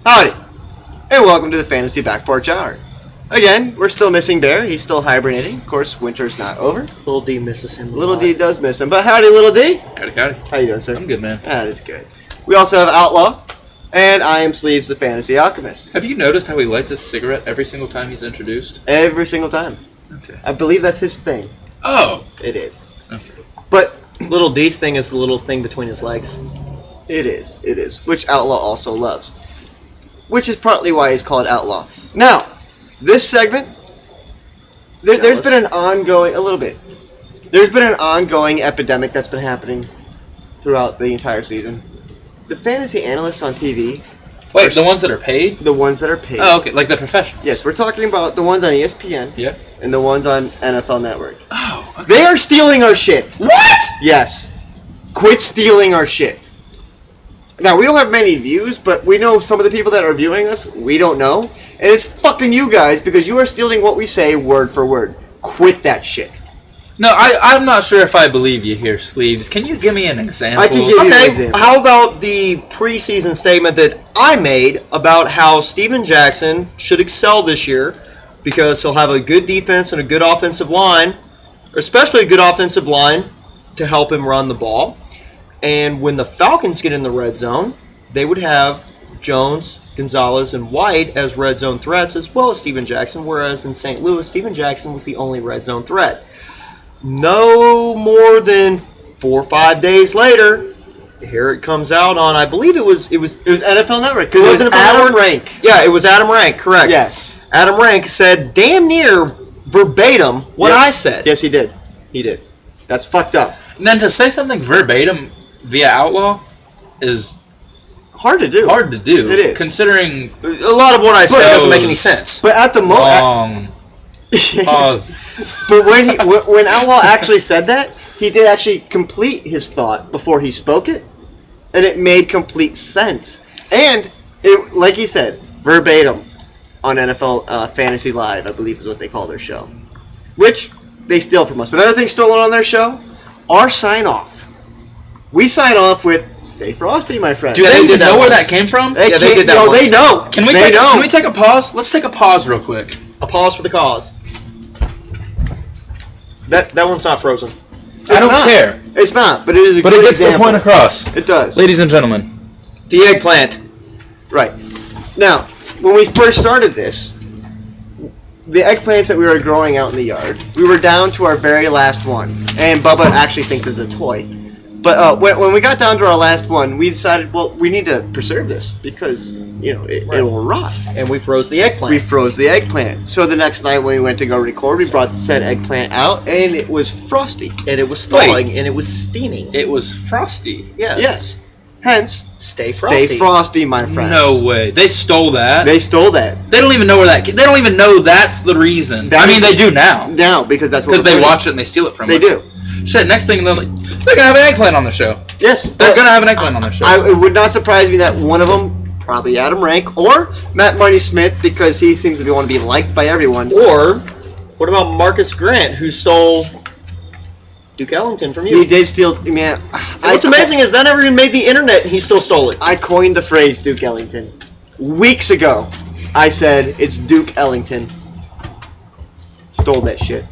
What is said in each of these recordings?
Howdy, and welcome to the Fantasy Back Porch Hour. Again, we're still missing Bear. He's still hibernating. Of course, winter's not over. Little D misses him. Little D does miss him. But howdy, Little D. Howdy. How you doing, sir? I'm good, man. That is good. We also have Outlaw, and I am Sleeves, the Fantasy Alchemist. Have you noticed how he lights a cigarette every single time he's introduced? Every single time. Okay. I believe that's his thing. Oh! It is. Okay. But Little D's thing is the little thing between his legs. it is. Which Outlaw also loves. Which is partly why he's called Outlaw. Now, this segment, there's been an ongoing, there's been an ongoing epidemic that's been happening throughout the entire season. The fantasy analysts on TV. Wait, the ones that are paid? The ones that are paid. Oh, okay, like the professionals. Yes, we're talking about the ones on ESPN. Yeah. And the ones on NFL Network. Oh, okay. They are stealing our shit. What? Yes. Quit stealing our shit. Now, we don't have many views, but we know some of the people that are viewing us, we don't know. And it's fucking you guys, because you are stealing what we say word for word. Quit that shit. No, I'm not sure if I believe you here, Sleeves. Can you give me an example? I can give you an Okay, example. how about the preseason statement that I made about how Steven Jackson should excel this year because he'll have a good defense and a good offensive line, especially a good offensive line to help him run the ball. And when the Falcons get in the red zone, they would have Jones, Gonzalez, and White as red zone threats, as well as Steven Jackson, whereas in St. Louis, Steven Jackson was the only red zone threat. No more than 4 or 5 days later, here it comes out on, I believe it was NFL Network. It was Adam Rank. Yeah, it was Adam Rank, correct. Yes. Adam Rank said damn near verbatim what I said. Yes, he did. He did. That's fucked up. And then to say something verbatim via Outlaw is Hard to do. It is. Considering A lot of what I said doesn't make any sense. But at the moment... long pause. But when Outlaw actually said that, he did actually complete his thought before he spoke it, and it made complete sense. And, it, like he said, verbatim on NFL Fantasy Live, I believe is what they call their show, which they steal from us. Another thing stolen on their show, our sign-off. We sign off with, stay frosty, my friend. Do they even know where that came from? They they did that no, once. they know. Can we take a pause? Let's take a pause real quick. A pause for the cause. That one's not frozen. I don't not. care. It's not, but it is a But good it gets example. the point across. It does. Ladies and gentlemen. The eggplant. Right. Now, when we first started this, the eggplants that we were growing out in the yard, we were down to our very last one. And Bubba actually thinks it's a toy. But when we got down to our last one, we decided, well, we need to preserve this because, it will rot. And we froze the eggplant. We froze the eggplant. So the next night when we went to go record, we brought said eggplant out, and it was frosty. And it was thawing, and it was steaming. It was frosty. Yes. Hence, Stay frosty. stay frosty, my friends. No way. They stole that. They stole that. They don't even know where that. They don't even know that's the reason. They do now. Now, because that's what Because they watch it and they steal it from us. They do. Shit. Next thing they're gonna have an eggplant on their show. Yes. They're gonna have an eggplant on their show. It would not surprise me that one of them, probably Adam Rank, or Matt Marty Smith, because he seems to want to be liked by everyone. Or, what about Marcus Grant, who stole Duke Ellington from you? He did steal, man. What's amazing is that never even made the internet, and he still stole it. I coined the phrase Duke Ellington. Weeks ago, I said, it's Duke Ellington. Stole that shit.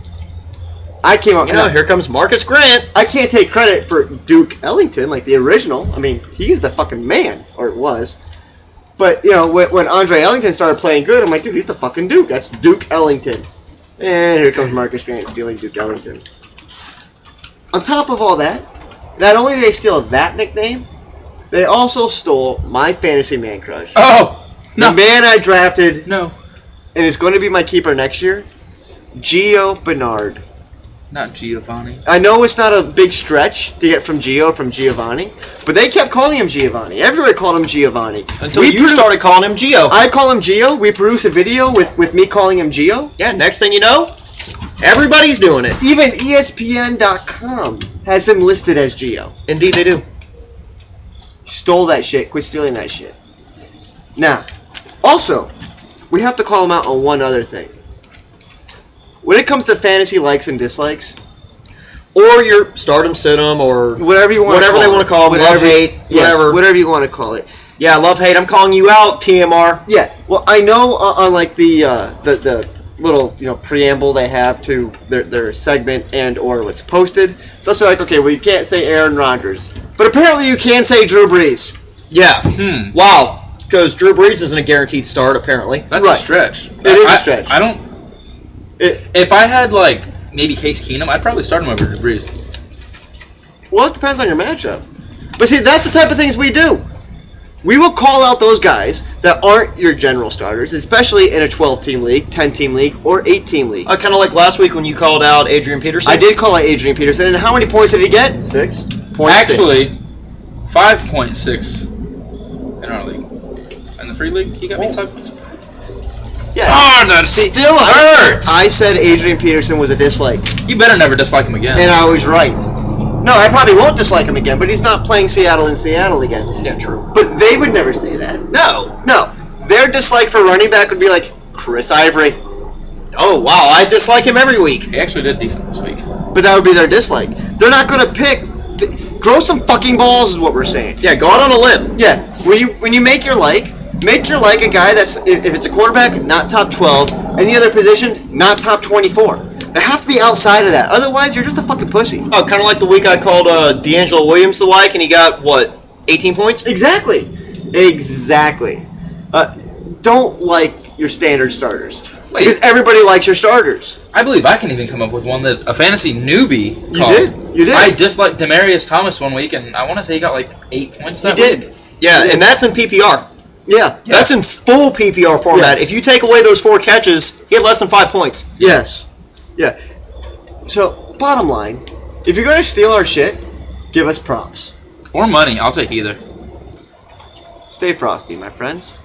I came up. Here comes Marcus Grant. I can't take credit for Duke Ellington, like the original. I mean, he's the fucking man, or it was. But, when Andre Ellington started playing good, I'm like, dude, he's the fucking Duke. That's Duke Ellington. And here comes Marcus Grant stealing Duke Ellington. On top of all that, not only did they steal that nickname, they also stole my fantasy man crush. Oh no! The man I drafted, No, and is going to be my keeper next year, Gio Bernard. not Giovanni. I know it's not a big stretch to get from Giovanni, but they kept calling him Giovanni. Everyone called him Giovanni. Until you started calling him Gio. I call him Gio. We produced a video with me calling him Gio. Yeah, next thing you know, everybody's doing it. Even ESPN.com has him listed as Gio. Indeed they do. Stole that shit. Quit stealing that shit. Now, also, we have to call him out on one other thing. When it comes to fantasy likes and dislikes, Or your stardom, sit 'em, or whatever you want, whatever to they call want to call it, whatever, love, hate, yes, whatever. whatever you want to call it. Yeah, love hate. I'm calling you out, TMR. Yeah. Well, I know on like the little preamble they have to their segment and or what's posted, they'll say like, okay, well you can't say Aaron Rodgers, but apparently you can say Drew Brees. Yeah. Wow. Because Drew Brees isn't a guaranteed start, apparently. That's Right. a stretch. It is a stretch. I don't. If I had like maybe Case Keenum, I'd probably start him over Drew Brees. Well, it depends on your matchup. But see, that's the type of things we do. We will call out those guys that aren't your general starters, especially in a 12-team league, 10-team league, or 8-team league. Kind of like last week when you called out Adrian Peterson. I did call out Adrian Peterson, and how many points did he get? 6.6. Actually, 5.6 in our league. In the free league, he got me 5 points. Yeah. Oh, that still hurts. I said Adrian Peterson was a dislike, You better never dislike him again. and I was right. No, I probably won't dislike him again, but he's not playing Seattle in Seattle again. Yeah, true. But they would never say that. No. No. Their dislike for running back would be like Chris Ivory. Oh, wow. I dislike him every week. He actually did decent this week. But that would be their dislike. They're not going to pick. Grow some fucking balls is what we're saying. Yeah, go out on a limb. Yeah. When you make your like a guy that's, if it's a quarterback, not top 12. Any other position, not top 24. They have to be outside of that. Otherwise, you're just a fucking pussy. Oh, kind of like the week I called D'Angelo Williams the like, and he got, 18 points? Exactly. Don't like your standard starters. Wait. Because everybody likes your starters. I believe I can even come up with one that a fantasy newbie You called. did. I disliked Demaryius Thomas one week, and I want to say he got like 8 points You that did. week. Yeah, and that's in PPR. Yeah. That's in full PPR format. Yes. If you take away those 4 catches, he had less than 5 points. Yes. Yeah. So, bottom line, if you're going to steal our shit, give us props. Or money. I'll take either. Stay frosty, my friends.